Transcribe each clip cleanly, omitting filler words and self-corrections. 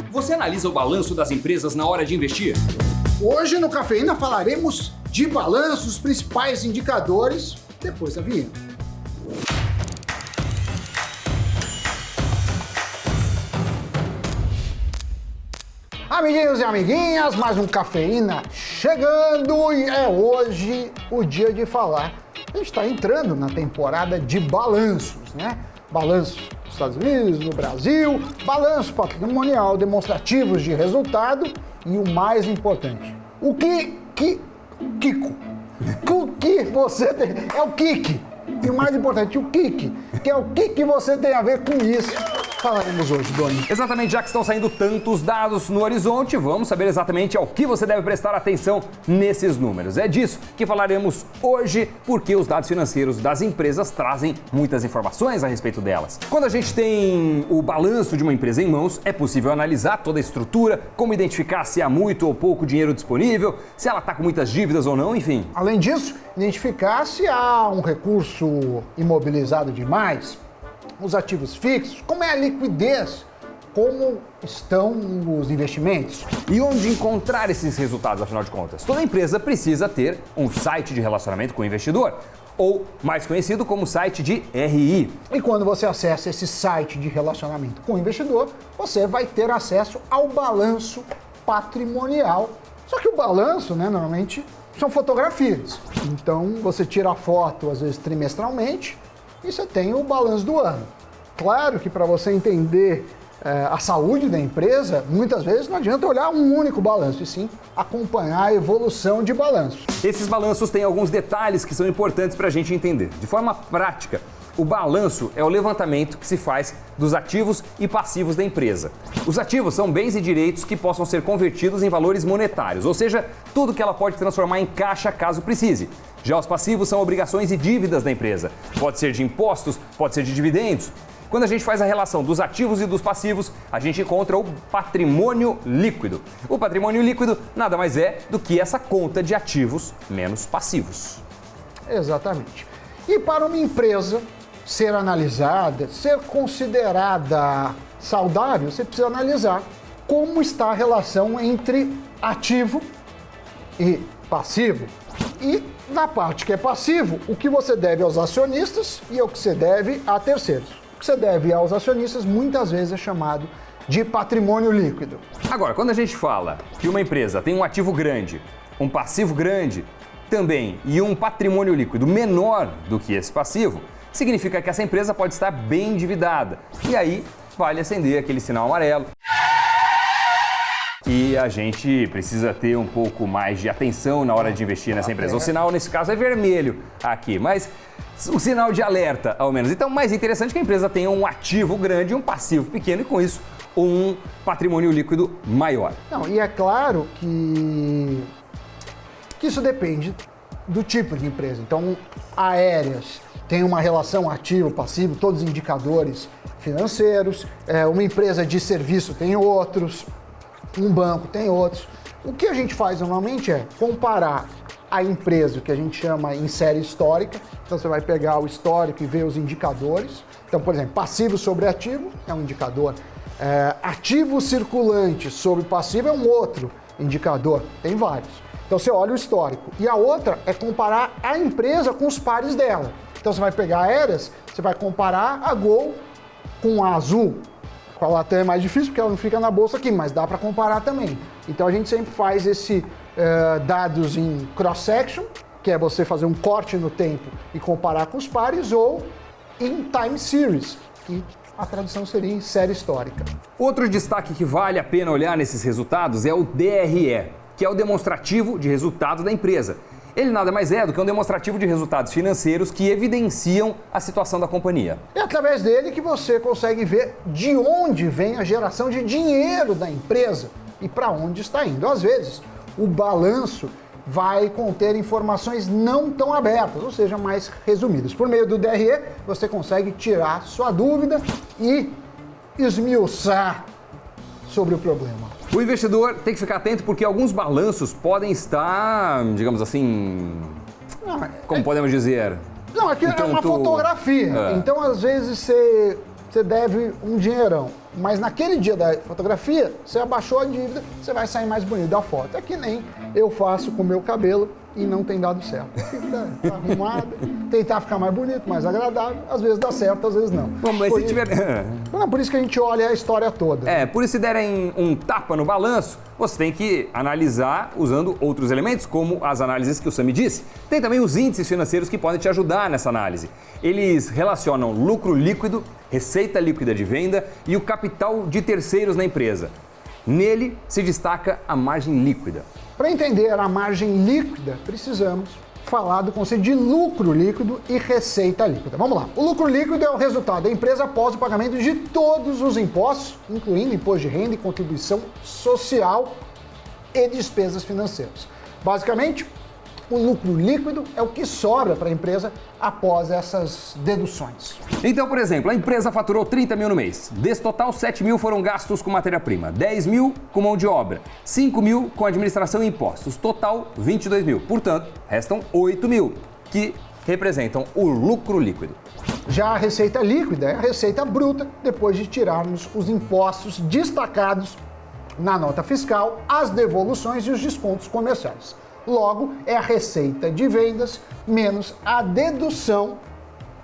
Você analisa o balanço das empresas na hora de investir? Hoje no Cafeína falaremos de balanço, os principais indicadores, depois da vinheta. Amiguinhos e amiguinhas, mais um Cafeína chegando e é hoje o dia de falar. A gente está entrando na temporada de balanços, né? Balanço nos Estados Unidos, no Brasil, balanço patrimonial, demonstrativos de resultado e o mais importante, o que você tem, é o que. E o mais importante, o que é o que você tem a ver com isso. Falaremos hoje, Doni. Exatamente, já que estão saindo tantos dados no horizonte, vamos saber exatamente ao que você deve prestar atenção nesses números. É disso que falaremos hoje, porque os dados financeiros das empresas trazem muitas informações a respeito delas. Quando a gente tem o balanço de uma empresa em mãos, é possível analisar toda a estrutura, como identificar se há muito ou pouco dinheiro disponível, se ela está com muitas dívidas ou não, enfim. Além disso, identificar se há um recurso imobilizado demais, os ativos fixos, como é a liquidez, como estão os investimentos. E onde encontrar esses resultados, afinal de contas? Toda empresa precisa ter um site de relacionamento com o investidor, ou mais conhecido como site de RI. E quando você acessa esse site de relacionamento com o investidor, você vai ter acesso ao balanço patrimonial. Só que o balanço, normalmente, são fotografias. Então, você tira a foto, às vezes, trimestralmente, e você tem o balanço do ano. Claro que para você entender a saúde da empresa, muitas vezes não adianta olhar um único balanço, e sim acompanhar a evolução de balanços. Esses balanços têm alguns detalhes que são importantes para a gente entender. De forma prática, o balanço é o levantamento que se faz dos ativos e passivos da empresa. Os ativos são bens e direitos que possam ser convertidos em valores monetários, ou seja, tudo que ela pode transformar em caixa caso precise. Já os passivos são obrigações e dívidas da empresa. Pode ser de impostos, pode ser de dividendos. Quando a gente faz a relação dos ativos e dos passivos, a gente encontra o patrimônio líquido. O patrimônio líquido nada mais é do que essa conta de ativos menos passivos. Exatamente. E para uma empresa ser analisada, ser considerada saudável, você precisa analisar como está a relação entre ativo e passivo. E na parte que é passivo, o que você deve aos acionistas e o que você deve a terceiros. O que você deve aos acionistas muitas vezes é chamado de patrimônio líquido. Agora, quando a gente fala que uma empresa tem um ativo grande, um passivo grande também e um patrimônio líquido menor do que esse passivo, significa que essa empresa pode estar bem endividada. E aí vale acender aquele sinal amarelo. E a gente precisa ter um pouco mais de atenção na hora de investir nessa empresa. O sinal, nesse caso, é vermelho aqui, mas o sinal de alerta, ao menos. Então, mais interessante que a empresa tenha um ativo grande e um passivo pequeno e, com isso, um patrimônio líquido maior. Não, e é claro que isso depende do tipo de empresa. Então, aéreas tem uma relação ativo-passivo, todos os indicadores financeiros. Uma empresa de serviço tem outros. Um banco tem outros. O que a gente faz normalmente é comparar a empresa, que a gente chama em série histórica. Então você vai pegar o histórico e ver os indicadores. Então, por exemplo, passivo sobre ativo é um indicador. Ativo circulante sobre passivo é um outro indicador. Tem vários. Então você olha o histórico. E a outra é comparar a empresa com os pares dela. Então você vai pegar aéreas, você vai comparar a Gol com a Azul. Com a Latam é mais difícil porque ela não fica na bolsa aqui, mas dá para comparar também. Então a gente sempre faz esse dados em cross-section, que é você fazer um corte no tempo e comparar com os pares, ou em time series, que a tradução seria em série histórica. Outro destaque que vale a pena olhar nesses resultados é o DRE, que é o demonstrativo de resultado da empresa. Ele nada mais é do que um demonstrativo de resultados financeiros que evidenciam a situação da companhia. É através dele que você consegue ver de onde vem a geração de dinheiro da empresa e para onde está indo. Às vezes, o balanço vai conter informações não tão abertas, ou seja, mais resumidas. Por meio do DRE, você consegue tirar sua dúvida e esmiuçar sobre o problema. O investidor tem que ficar atento porque alguns balanços podem estar, digamos assim, como podemos dizer? Não, aqui é uma fotografia. Então, às vezes, você deve um dinheirão, mas naquele dia da fotografia, você abaixou a dívida, você vai sair mais bonito da foto. É que nem eu faço com o meu cabelo e não tem dado certo. Fica arrumado, tentar ficar mais bonito, mais agradável, às vezes dá certo, às vezes não. Bom, mas se tiver... Por isso que a gente olha a história toda. Por isso se derem um tapa no balanço, você tem que analisar usando outros elementos, como as análises que o Sami disse. Tem também os índices financeiros que podem te ajudar nessa análise. Eles relacionam lucro líquido, receita líquida de venda e o capital de terceiros na empresa. Nele se destaca a margem líquida. Para entender a margem líquida, precisamos falar do conceito de lucro líquido e receita líquida. Vamos lá. O lucro líquido é o resultado da empresa após o pagamento de todos os impostos, incluindo imposto de renda e contribuição social e despesas financeiras. Basicamente, o lucro líquido é o que sobra para a empresa após essas deduções. Então, por exemplo, a empresa faturou 30 mil no mês. Desse total, 7 mil foram gastos com matéria-prima, 10 mil com mão de obra, 5 mil com administração e impostos. Total, 22 mil. Portanto, restam 8 mil, que representam o lucro líquido. Já a receita líquida é a receita bruta depois de tirarmos os impostos destacados na nota fiscal, as devoluções e os descontos comerciais. Logo, é a receita de vendas menos a dedução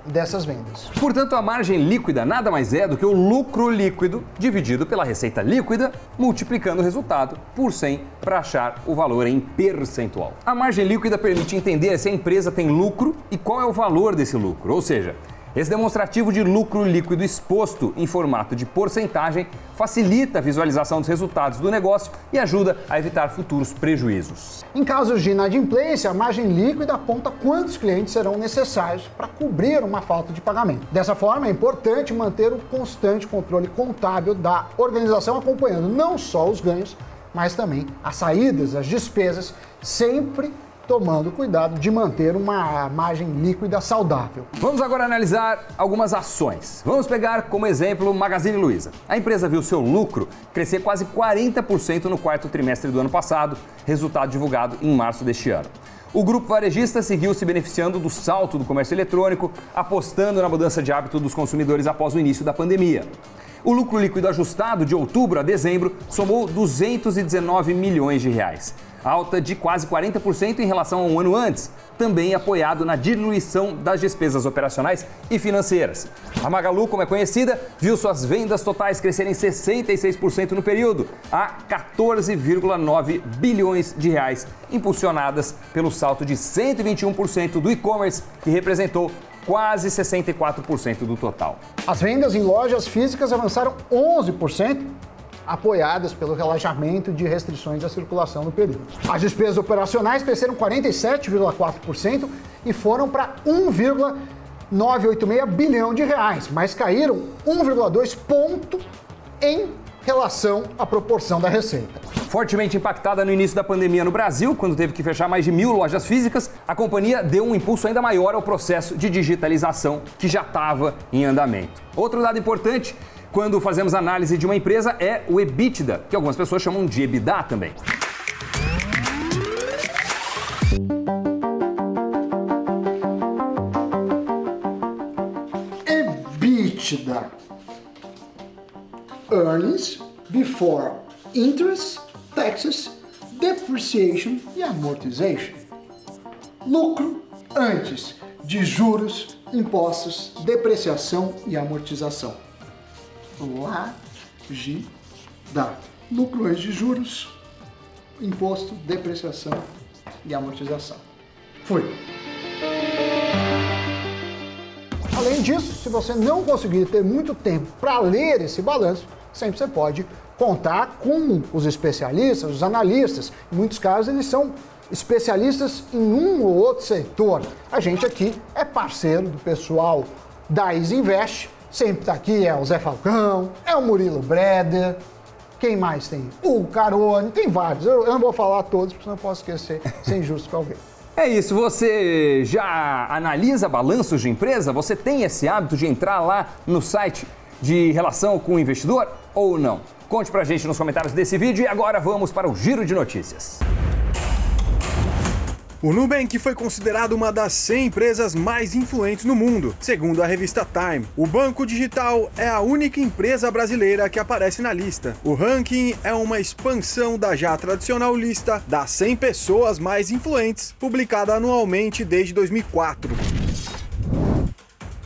dessas vendas. Portanto, a margem líquida nada mais é do que o lucro líquido dividido pela receita líquida, multiplicando o resultado por 100 para achar o valor em percentual. A margem líquida permite entender se a empresa tem lucro e qual é o valor desse lucro, ou seja, esse demonstrativo de lucro líquido exposto em formato de porcentagem facilita a visualização dos resultados do negócio e ajuda a evitar futuros prejuízos. Em casos de inadimplência, a margem líquida aponta quantos clientes serão necessários para cobrir uma falta de pagamento. Dessa forma, é importante manter o constante controle contábil da organização, acompanhando não só os ganhos, mas também as saídas, as despesas, sempre tomando cuidado de manter uma margem líquida saudável. Vamos agora analisar algumas ações. Vamos pegar como exemplo Magazine Luiza. A empresa viu seu lucro crescer quase 40% no quarto trimestre do ano passado, resultado divulgado em março deste ano. O grupo varejista seguiu se beneficiando do salto do comércio eletrônico, apostando na mudança de hábito dos consumidores após o início da pandemia. O lucro líquido ajustado de outubro a dezembro somou 219 milhões de reais, alta de quase 40% em relação a um ano antes, também apoiado na diluição das despesas operacionais e financeiras. A Magalu, como é conhecida, viu suas vendas totais crescerem 66% no período, a 14,9 bilhões de reais, impulsionadas pelo salto de 121% do e-commerce, que representou quase 64% do total. As vendas em lojas físicas avançaram 11%, apoiadas pelo relaxamento de restrições à circulação no período. As despesas operacionais cresceram 47,4% e foram para 1,986 bilhão de reais, mas caíram 1,2 ponto em relação à proporção da receita. Fortemente impactada no início da pandemia no Brasil, quando teve que fechar mais de 1.000 lojas físicas, a companhia deu um impulso ainda maior ao processo de digitalização que já estava em andamento. Outro dado importante, quando fazemos análise de uma empresa, é o EBITDA, que algumas pessoas chamam de EBITDA também. EBITDA. Earnings before interest, taxes, depreciation e amortization. Lucro antes de juros, impostos, depreciação e amortização. LAGIDA. Lucro antes de juros, imposto, depreciação e amortização. Fui. Além disso, se você não conseguir ter muito tempo para ler esse balanço, sempre você pode contar com os especialistas, os analistas. Em muitos casos, eles são especialistas em um ou outro setor. A gente aqui é parceiro do pessoal da Easy Invest. Sempre tá aqui é o Zé Falcão, é o Murilo Breder. Quem mais tem? O Carone, tem vários. Eu não vou falar todos, porque senão eu posso esquecer, ser injusto para alguém. É isso, você já analisa balanços de empresa? Você tem esse hábito de entrar lá no site de relação com o investidor ou não? Conte pra gente nos comentários desse vídeo e agora vamos para o Giro de Notícias. O Nubank foi considerado uma das 100 empresas mais influentes no mundo, segundo a revista Time. O banco digital é a única empresa brasileira que aparece na lista. O ranking é uma expansão da já tradicional lista das 100 pessoas mais influentes, publicada anualmente desde 2004.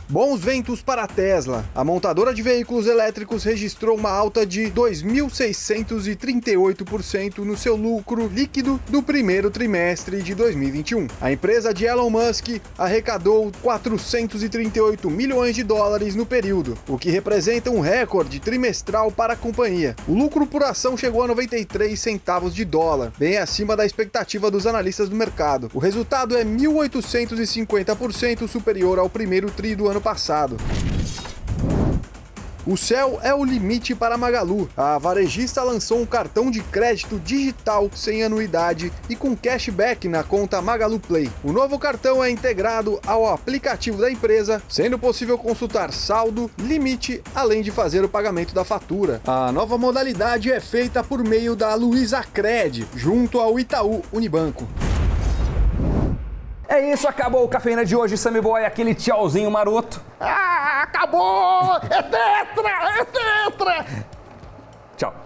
Bons ventos para a Tesla. A montadora de veículos elétricos registrou uma alta de 2.638% no seu lucro líquido do primeiro trimestre de 2021. A empresa de Elon Musk arrecadou 438 milhões de dólares no período, o que representa um recorde trimestral para a companhia. O lucro por ação chegou a 93 centavos de dólar, bem acima da expectativa dos analistas do mercado. O resultado é 1.850% superior ao primeiro tri do ano passado. O céu é o limite para a Magalu. A varejista lançou um cartão de crédito digital sem anuidade e com cashback na conta Magalu Play. O novo cartão é integrado ao aplicativo da empresa, sendo possível consultar saldo, limite, além de fazer o pagamento da fatura. A nova modalidade é feita por meio da Luizacred, junto ao Itaú Unibanco. É isso, acabou o Cafeína de hoje, Sammy Boy, aquele tchauzinho maroto. Ah, acabou! É tetra! É tetra! Tchau.